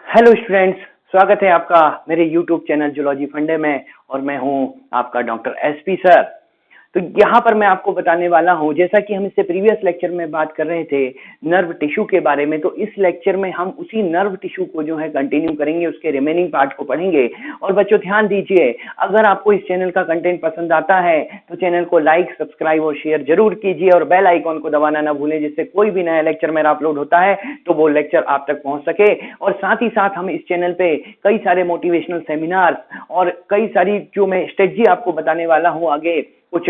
Hello students, स्वागत है आपका मेरे यूट्यूब चैनल जूलॉजी फंडे में। और मैं हूं आपका डॉक्टर एसपी सर। तो यहाँ पर मैं आपको बताने वाला हूँ, जैसा कि हम इससे प्रीवियस लेक्चर में बात कर रहे थे नर्व टिश्यू के बारे में, तो इस लेक्चर में हम उसी नर्व टिश्यू को जो है कंटिन्यू करेंगे, उसके रिमेनिंग पार्ट को पढ़ेंगे। और बच्चों ध्यान दीजिए, अगर आपको इस चैनल का कंटेंट पसंद आता है तो चैनल को लाइक, सब्सक्राइब और शेयर जरूर कीजिए और बेल आइकॉन को दबाना ना भूलें, जिससे कोई भी नया लेक्चर मेरा अपलोड होता है तो वो लेक्चर आप तक पहुंच सके। और साथ ही साथ हम इस चैनल पे कई सारे मोटिवेशनल सेमिनार्स और कई सारी जो मैं स्ट्रेटजी आपको बताने वाला हूँ, आगे कुछ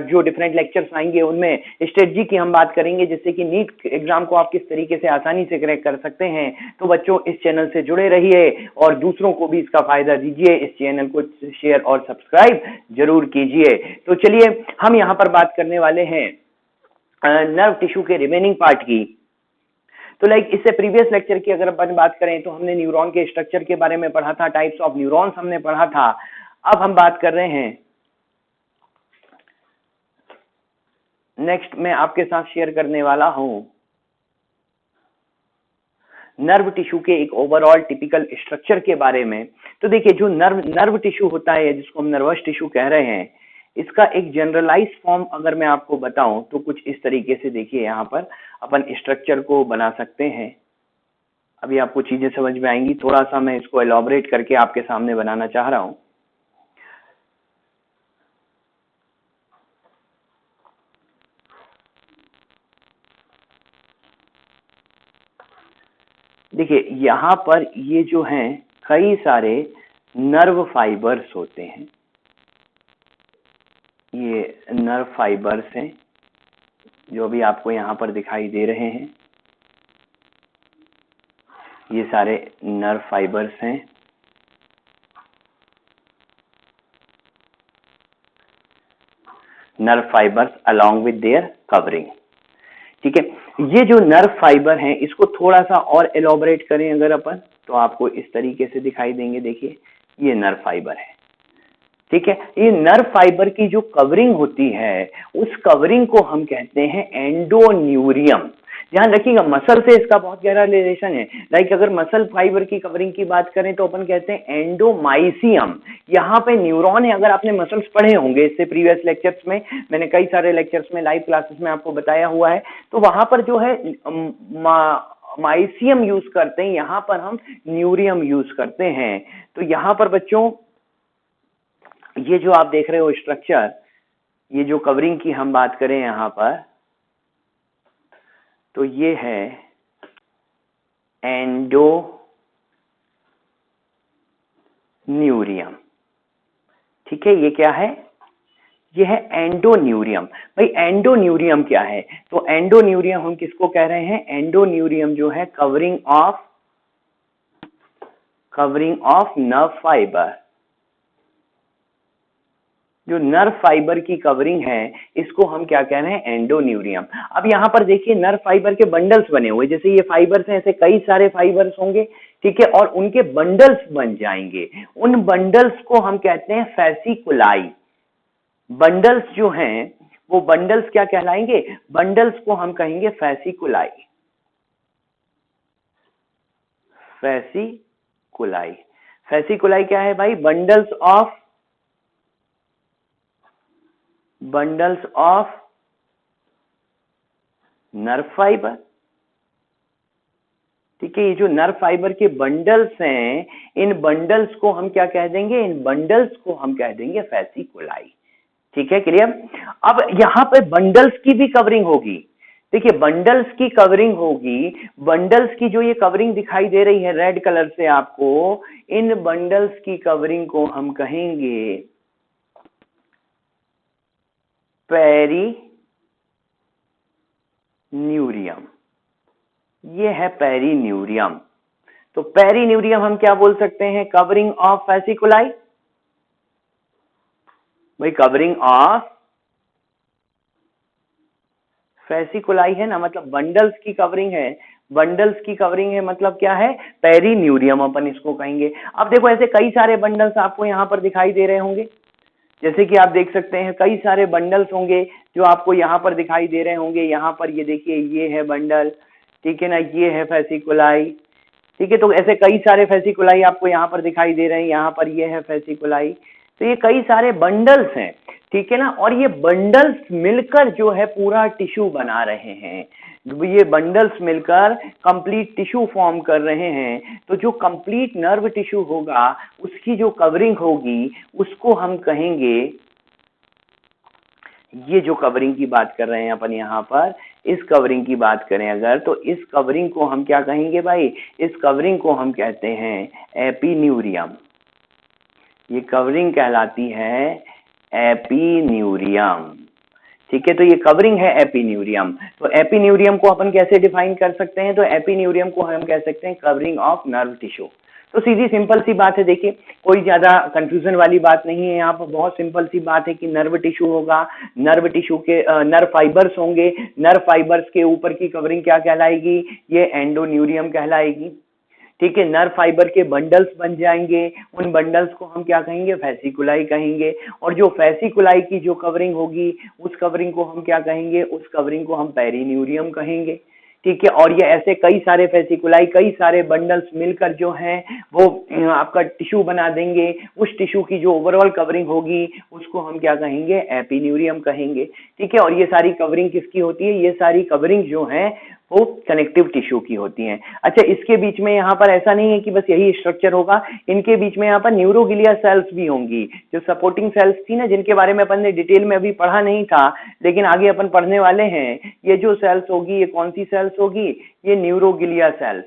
जो डिफरेंट लेक्चर्स आएंगे उनमें स्ट्रेटजी की हम बात करेंगे, जिससे कि नीट एग्जाम को आप किस तरीके से आसानी से क्रैक कर सकते हैं। तो बच्चों इस चैनल से जुड़े रहिए और दूसरों को भी इसका फायदा दीजिए, इस चैनल को शेयर और सब्सक्राइब जरूर कीजिए। तो चलिए हम यहाँ पर बात करने वाले हैं नर्व टिश्यू के रिमेनिंग पार्ट की। तो इससे प्रीवियस लेक्चर की अगर अपन बात करें तो हमने न्यूरॉन के स्ट्रक्चर के बारे में पढ़ा था, टाइप्स ऑफ न्यूरॉन्स हमने पढ़ा था। अब हम बात कर रहे हैं, नेक्स्ट मैं आपके साथ शेयर करने वाला हूं नर्व टिश्यू के एक ओवरऑल टिपिकल स्ट्रक्चर के बारे में। तो देखिए, जो नर्व टिश्यू होता है, जिसको हम नर्वस टिश्यू कह रहे हैं, इसका एक जनरलाइज फॉर्म अगर मैं आपको बताऊं तो कुछ इस तरीके से देखिए, यहाँ पर अपन स्ट्रक्चर को बना सकते हैं। अभी आपको चीजें समझ में आएंगी, थोड़ा सा मैं इसको एलॉबरेट करके आपके सामने बनाना चाह रहा हूं। देखिए, यहां पर ये जो हैं कई सारे नर्व फाइबर्स होते हैं, ये नर्व फाइबर्स हैं जो अभी आपको यहां पर दिखाई दे रहे हैं। ये सारे नर्व फाइबर्स हैं। Nerve fibres along with their covering. ठीक है, ये जो नर्व फाइबर हैं, इसको थोड़ा सा और एलॉबरेट करें अगर अपन, तो आपको इस तरीके से दिखाई देंगे। देखिए, ये नर्व फाइबर है। ठीक है, ये नर्व फाइबर की जो कवरिंग होती है, उस कवरिंग को हम कहते हैं एंडोन्यूरियम। ध्यान रखिएगा, मसल से इसका बहुत गहरा रिलेशन है। अगर मसल फाइबर की कवरिंग की बात करें तो अपन कहते हैं एंडोमाइसियम। यहाँ पे न्यूरॉन है, अगर आपने मसल्स पढ़े होंगे इससे प्रीवियस लेक्चर्स में, मैंने कई सारे लेक्चर्स में, लाइव क्लासेस में आपको बताया हुआ है, तो वहां पर जो है माइसियम यूज करते हैं, यहाँ पर हम न्यूरियम यूज करते हैं। तो यहाँ पर बच्चों ये जो आप देख रहे हो स्ट्रक्चर, ये जो कवरिंग की हम बात करें यहां पर, तो ये है एंडोन्यूरियम। ठीक है, ये क्या है? ये है एंडोन्यूरियम। भाई एंडोन्यूरियम क्या है? तो एंडोन्यूरियम हम किसको कह रहे हैं? एंडोन्यूरियम जो है कवरिंग ऑफ नर्व फाइबर। जो नर्व फाइबर की कवरिंग है, इसको हम क्या कह रहे हैं? एंडोन्यूरियम। अब यहां पर देखिए, नर्व फाइबर के बंडल्स बने हुए, जैसे ये फाइबर्स हैं, ऐसे कई सारे फाइबर्स होंगे। ठीक है, और उनके बंडल्स बन जाएंगे। उन बंडल्स को हम कहते हैं फैसिकुलाई। बंडल्स जो हैं, वो बंडल्स क्या कहलाएंगे? बंडल्स को हम कहेंगे फैसिकुलाई। फैसिकुलाई, फैसिकुलाई क्या है भाई? Bundles of nerve fibre. ठीक है, ये जो नर्व फाइबर के बंडल्स हैं, इन बंडल्स को हम क्या कह देंगे? इन बंडल्स को हम कह देंगे फैसिकुलाई। ठीक है, क्लियर? अब यहां पे बंडल्स की भी कवरिंग होगी। देखिए, बंडल्स की कवरिंग होगी। बंडल्स की जो ये कवरिंग दिखाई दे रही है रेड कलर से आपको, इन बंडल्स की कवरिंग को हम कहेंगे पेरीन्यूरियम। ये है पेरीन्यूरियम। तो पेरीन्यूरियम हम क्या बोल सकते हैं? Covering of fasciculi. भाई कवरिंग ऑफ फैसिकुलाई है ना, मतलब बंडल्स की कवरिंग है। बंडल्स की कवरिंग है मतलब क्या है? पेरीन्यूरियम अपन इसको कहेंगे। अब देखो, ऐसे कई सारे बंडल्स आपको यहां पर दिखाई दे रहे होंगे, जैसे कि आप देख सकते हैं कई सारे बंडल्स होंगे जो आपको यहां पर दिखाई दे रहे होंगे। यहां पर ये देखिए, ये है बंडल, ठीक है ना, ये है फैसिकुलाई, ठीक है। तो ऐसे कई सारे फेसिकुलाई आपको यहाँ पर दिखाई दे रहे हैं, यहाँ पर ये है फेसिकुलाई। तो ये कई सारे बंडल्स हैं, ठीक है ना, और ये बंडल्स मिलकर जो है पूरा टिश्यू बना रहे हैं। ये बंडल्स मिलकर कंप्लीट टिश्यू फॉर्म कर रहे हैं। तो जो कंप्लीट नर्व टिश्यू होगा उसकी जो कवरिंग होगी उसको हम कहेंगे, ये जो कवरिंग की बात कर रहे हैं अपन यहाँ पर, इस कवरिंग की बात करें अगर, तो इस कवरिंग को हम क्या कहेंगे भाई, इस कवरिंग को हम कहते हैं एपिन्यूरियम। ये कवरिंग कहलाती है एपिन्यूरियम। ठीक है, तो ये कवरिंग है एपिन्यूरियम। तो एपिन्यूरियम को अपन कैसे डिफाइन कर सकते हैं, तो एपिन्यूरियम को हम कह सकते हैं कवरिंग ऑफ नर्व टिश्यू। तो सीधी सिंपल सी बात है, देखिए कोई ज्यादा कंफ्यूजन वाली बात नहीं है यहाँ पर, बहुत सिंपल सी बात है कि नर्व टिश्यू होगा, नर्व टिश्यू के नर्व फाइबर्स होंगे, नर्व फाइबर्स के ऊपर की कवरिंग क्या कहलाएगी, ये एंडोन्यूरियम कहलाएगी। ठीक है, नर्व फाइबर के बंडल्स बन जाएंगे, उन बंडल्स को हम क्या कहेंगे, फेसिकुलाई कहेंगे। और जो फेसिकुलाई की जो कवरिंग होगी उस कवरिंग को हम क्या कहेंगे, उस कवरिंग को हम पेरिन्यूरियम कहेंगे। ठीक है, और ये ऐसे कई सारे फेसिकुलाई, कई सारे बंडल्स मिलकर जो है वो आपका टिश्यू बना देंगे। उस टिश्यू की जो ओवरऑल कवरिंग होगी उसको हम क्या कहेंगे, एपिन्यूरियम कहेंगे। ठीक है, और ये सारी कवरिंग किसकी होती है, ये सारी कवरिंग जो है वो कनेक्टिव टिश्यू की होती हैं। अच्छा, इसके बीच में यहाँ पर ऐसा नहीं है कि बस यही स्ट्रक्चर होगा, इनके बीच में यहाँ पर न्यूरोगिलिया सेल्स भी होंगी, जो सपोर्टिंग सेल्स थी ना, जिनके बारे में अपन ने डिटेल में अभी पढ़ा नहीं था लेकिन आगे अपन पढ़ने वाले हैं। ये जो सेल्स होगी, ये कौन सी सेल्स होगी, ये न्यूरोगिलिया सेल्स।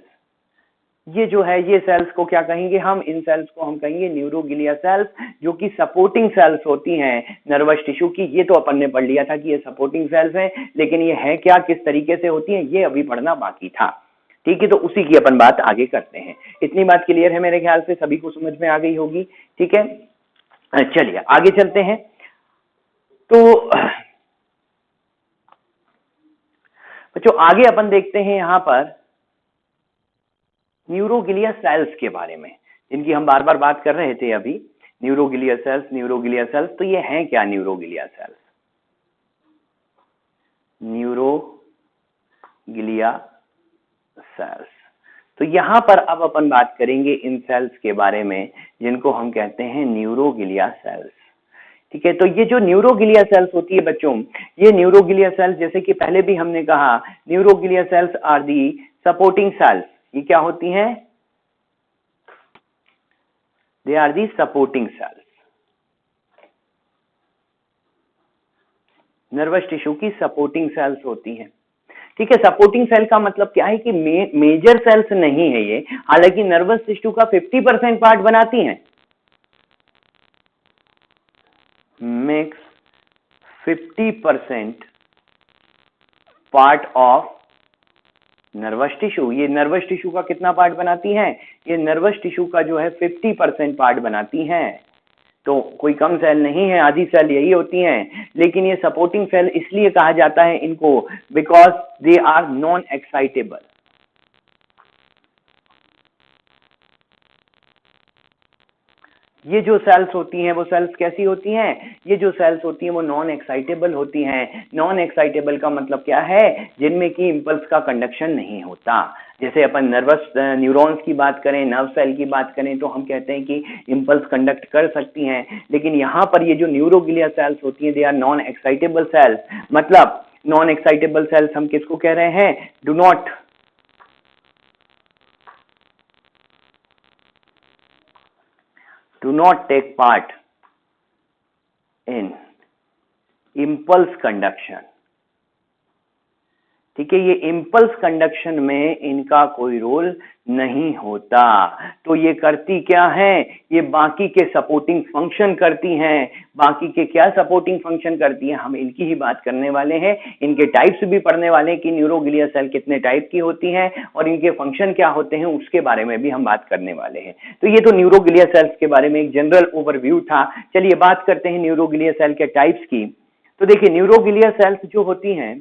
ये जो है, ये सेल्स को क्या कहेंगे हम, इन सेल्स को हम कहेंगे न्यूरोगिलिया सेल्स, जो कि सपोर्टिंग सेल्स होती हैं नर्वस टिश्यू की। ये तो अपन ने पढ़ लिया था कि ये सपोर्टिंग सेल्स हैं, लेकिन ये है क्या, किस तरीके से होती हैं, ये अभी पढ़ना बाकी था। ठीक है, तो उसी की अपन बात आगे करते हैं। इतनी बात क्लियर है मेरे ख्याल से, सभी को समझ में आ गई होगी। ठीक है, चलिए आगे चलते हैं। तो बच्चों आगे अपन देखते हैं यहाँ पर न्यूरोगिलिया सेल्स के बारे में, जिनकी हम बार बार बात कर रहे थे अभी। न्यूरोगिलिया सेल्स, न्यूरोगिलिया सेल्स, तो ये हैं क्या न्यूरोगिलिया सेल्स, न्यूरोगिलिया सेल्स। तो यहां पर अब अपन बात करेंगे इन सेल्स के बारे में जिनको हम कहते हैं न्यूरोगिलिया सेल्स। ठीक है, तो ये जो न्यूरोगिलिया सेल्स होती है बच्चों, ये न्यूरोगिलिया सेल्स, जैसे कि पहले भी हमने कहा, neuroglia cells are the supporting cells. ये क्या होती हैं, they are the supporting cells, nervous tissue की सपोर्टिंग सेल्स होती हैं। ठीक है, सपोर्टिंग सेल का मतलब क्या है कि मेजर सेल्स नहीं है ये, हालांकि नर्वस टिश्यू का 50% पार्ट बनाती हैं, makes 50% part of nervous tissue. ये नर्वस टिश्यू का कितना पार्ट बनाती हैं, ये नर्वस टिश्यू का जो है 50% पार्ट बनाती हैं। तो कोई कम सेल नहीं है, आधी सेल यही होती हैं। लेकिन ये सपोर्टिंग सेल इसलिए कहा जाता है इनको, because they are non excitable. ये जो सेल्स होती हैं वो सेल्स कैसी होती हैं, ये जो सेल्स होती हैं वो नॉन एक्साइटेबल होती हैं। नॉन एक्साइटेबल का मतलब क्या है, जिनमें कि इंपल्स का कंडक्शन नहीं होता। जैसे अपन नर्वस न्यूरॉन्स की बात करें, नर्व सेल की बात करें, तो हम कहते हैं कि इंपल्स कंडक्ट कर सकती हैं। लेकिन यहाँ पर ये जो न्यूरोगिलिया सेल्स होती हैं, they are non excitable cells. मतलब नॉन एक्साइटेबल सेल्स हम किसको कह रहे हैं, do not take part in impulse conduction। ठीक है, ये इंपल्स कंडक्शन में इनका कोई रोल नहीं होता। तो ये करती क्या है, ये बाकी के सपोर्टिंग फंक्शन करती हैं। बाकी के क्या सपोर्टिंग फंक्शन करती हैं, हम इनकी ही बात करने वाले हैं। इनके टाइप्स भी पढ़ने वाले हैं कि न्यूरोगिलिया सेल कितने टाइप की होती हैं और इनके फंक्शन क्या होते हैं, उसके बारे में भी हम बात करने वाले हैं। तो ये तो न्यूरोगिलिया सेल्स के बारे में एक जनरल ओवरव्यू था। चलिए बात करते हैं न्यूरोगिलिया सेल के टाइप्स की। तो देखिए, न्यूरोगिलिया सेल्स जो होती हैं,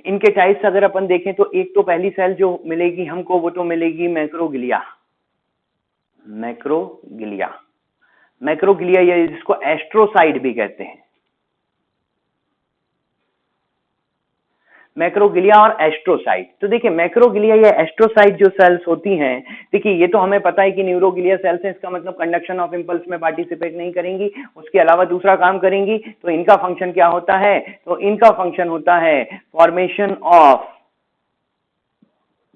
इनके टाइप्स अगर अपन देखें तो एक तो पहली सेल जो मिलेगी हमको वो तो मिलेगी मैक्रोगिलिया। मैक्रोगिलिया, मैक्रोगिलिया या जिसको एस्ट्रोसाइट भी कहते हैं। मैक्रोगिलिया और एस्ट्रोसाइट। तो देखिए मैक्रोगिलिया या एस्ट्रोसाइट जो सेल्स होती हैं, देखिए ये तो हमें पता है कि न्यूरोगिलिया सेल्स है, इसका मतलब कंडक्शन ऑफ इंपल्स में पार्टिसिपेट नहीं करेंगी, उसके अलावा दूसरा काम करेंगी। तो इनका फंक्शन क्या होता है? तो इनका फंक्शन होता है फॉर्मेशन ऑफ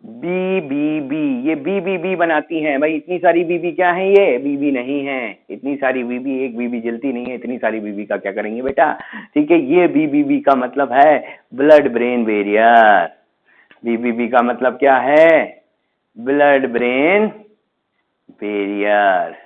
बीबीबी। ये बीबीबी बनाती हैं भाई। इतनी सारी बीबी क्या है? ये बीबी नहीं है। इतनी सारी बीबी, एक बीबी जलती नहीं है, इतनी सारी बीबी का क्या करेंगे बेटा? ठीक है, ये बीबीबी का मतलब है ब्लड ब्रेन बैरियर। बीबीबी का मतलब क्या है? Blood brain barrier.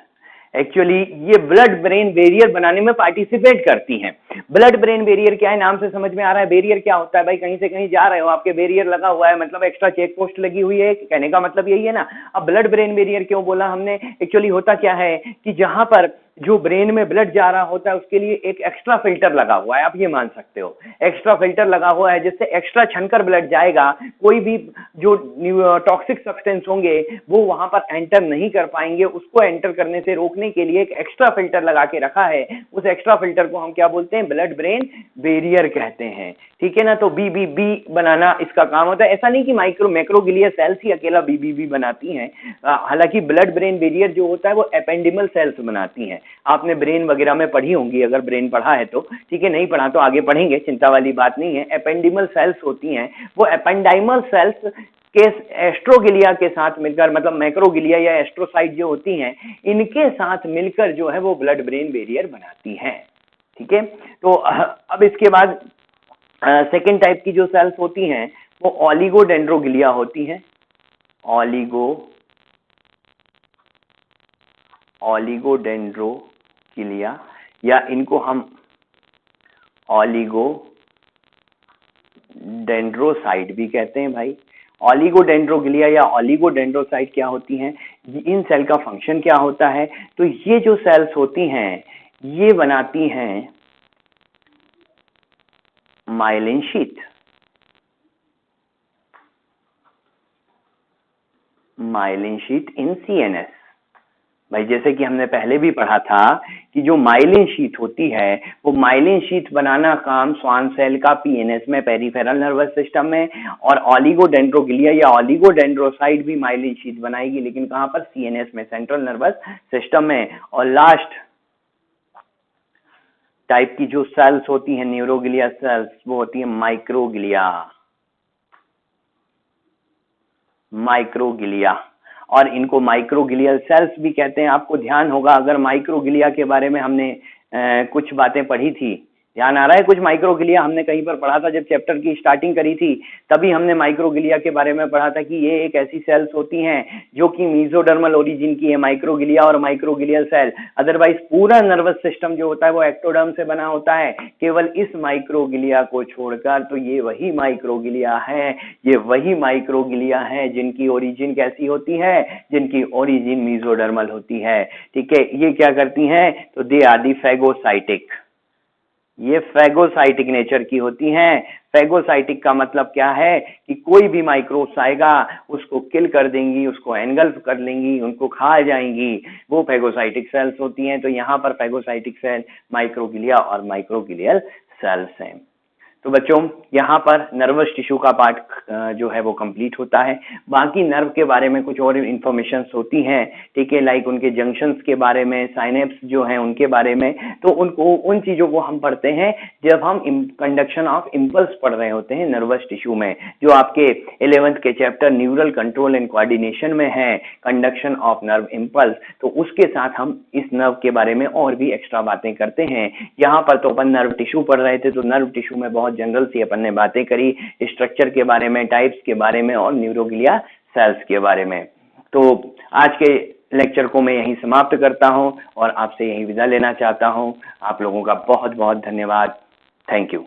एक्चुअली ये ब्लड ब्रेन बैरियर बनाने में पार्टिसिपेट करती हैं। ब्लड ब्रेन बैरियर क्या है? नाम से समझ में आ रहा है। बैरियर क्या होता है भाई? कहीं से कहीं जा रहे हो, आपके बैरियर लगा हुआ है, मतलब एक्स्ट्रा चेक पोस्ट लगी हुई है, कहने का मतलब यही है ना। अब ब्लड ब्रेन बैरियर क्यों बोला हमने? एक्चुअली होता क्या है कि जहां पर जो ब्रेन में ब्लड जा रहा होता है उसके लिए एक एक्स्ट्रा फिल्टर लगा हुआ है, आप ये मान सकते हो। एक्स्ट्रा फिल्टर लगा हुआ है जिससे एक्स्ट्रा छनकर ब्लड जाएगा, कोई भी जो टॉक्सिक सब्सटेंस होंगे वो वहां पर एंटर नहीं कर पाएंगे। उसको एंटर करने से रोकने के लिए एक एक्स्ट्रा फिल्टर लगा के रखा है। उस एक्स्ट्रा फिल्टर को हम क्या बोलते हैं? ब्लड ब्रेन बैरियर कहते हैं। ठीक है ना। तो बीबीबी बनाना इसका काम होता है। ऐसा नहीं कि मैक्रोगिलिया सेल्स ही अकेला बीबीबी बनाती हैं, हालांकि ब्लड ब्रेन बैरियर जो होता है वो एपेंडिमल सेल्स बनाती हैं। आपने ब्रेन वगैरह में पढ़ी होंगी, अगर ब्रेन पढ़ा है तो ठीक है, नहीं पढ़ा तो आगे पढ़ेंगे, चिंता वाली बात नहीं है। एपेंडिमल सेल्स होती हैं, वो एपेंडाइमल सेल्स के एस्ट्रोगिलिया के साथ मिलकर, मतलब मैक्रोगिलिया या एस्ट्रोसाइट जो होती हैं, इनके साथ मिलकर जो है वो ब्लड ब्रेन बैरियर बनाती हैं। ठीक है। तो अब इसके बाद सेकेंड टाइप की जो सेल्स होती हैं वो ऑलिगोडेंड्रोगिलिया होती हैं। ऑलिगोडेंड्रोगिलिया, या इनको हम ऑलिगोडेंड्रोसाइट भी कहते हैं भाई। ऑलिगोडेंड्रोगिलिया या ऑलिगोडेंड्रोसाइट क्या होती हैं? इन सेल का फंक्शन क्या होता है? तो ये जो सेल्स होती हैं ये बनाती हैं माइलिन शीथ। माइलिन शीथ इन सीएनएस। भाई जैसे कि हमने पहले भी पढ़ा था कि जो माइलिन शीथ होती है वो माइलिन शीथ बनाना काम स्वान सेल का पीएनएस में, पेरिफेरल नर्वस सिस्टम में, और ऑलिगोडेंड्रोगिलिया या ऑलिगोडेंड्रोसाइट भी माइलिन शीथ बनाएगी, लेकिन कहां पर? सीएनएस में, सेंट्रल नर्वस सिस्टम में। और लास्ट टाइप की जो सेल्स होती हैं न्यूरोगिलिया सेल्स, वो होती है माइक्रोगिलिया। और इनको माइक्रोगिलियल सेल्स भी कहते हैं। आपको ध्यान होगा, अगर माइक्रोगिलिया के बारे में हमने कुछ बातें पढ़ी थी, ध्यान आ रहा है? कुछ माइक्रोगिलिया हमने कहीं पर पढ़ा था, जब चैप्टर की स्टार्टिंग करी थी तभी हमने माइक्रोगिलिया के बारे में पढ़ा था कि ये एक ऐसी सेल्स होती हैं जो कि मीजोडर्मल ओरिजिन की है, माइक्रोगिलिया और माइक्रोगिलियल सेल। अदरवाइज पूरा नर्वस सिस्टम जो होता है वो एक्टोडर्म से बना होता है, केवल इस माइक्रोगिलिया को छोड़कर। तो ये वही माइक्रोगिलिया है जिनकी ओरिजिन कैसी होती है? जिनकी ओरिजिन मीजोडर्मल होती है। ठीक है। ये क्या करती हैं? तो दे आर दी फैगोसाइटिक। ये फैगोसाइटिक नेचर की होती हैं। फैगोसाइटिक का मतलब क्या है कि कोई भी माइक्रोब्स आएगा उसको किल कर देंगी, उसको एनगल्फ कर लेंगी, उनको खा जाएंगी, वो फैगोसाइटिक सेल्स होती हैं। तो यहाँ पर फैगोसाइटिक सेल माइक्रोगिलिया और माइक्रोगिलियल सेल्स हैं। तो बच्चों यहाँ पर नर्वस टिश्यू का पार्ट जो है वो कंप्लीट होता है। बाकी नर्व के बारे में कुछ और इंफॉर्मेशन होती हैं, ठीक है, लाइक उनके जंक्शंस के बारे में, साइनेप्स जो हैं उनके बारे में। तो उन चीजों को हम पढ़ते हैं जब हम कंडक्शन ऑफ इम्पल्स पढ़ रहे होते हैं नर्वस टिश्यू में, जो आपके 11th के chapter neural control and coordination में है, कंडक्शन ऑफ नर्व इम्पल्स। तो उसके साथ हम इस नर्व के बारे में और भी एक्स्ट्रा बातें करते हैं। यहाँ पर तो अपन नर्व टिश्यू पढ़ रहे थे, तो नर्व टिश्यू में बहुत जनरल सी अपन ने बातें करी, स्ट्रक्चर के बारे में, टाइप्स के बारे में और न्यूरोगिलिया सेल्स के बारे में। तो आज के लेक्चर को मैं यहीं समाप्त करता हूं और आपसे यहीं विदा लेना चाहता हूं। आप लोगों का बहुत बहुत धन्यवाद। Thank you.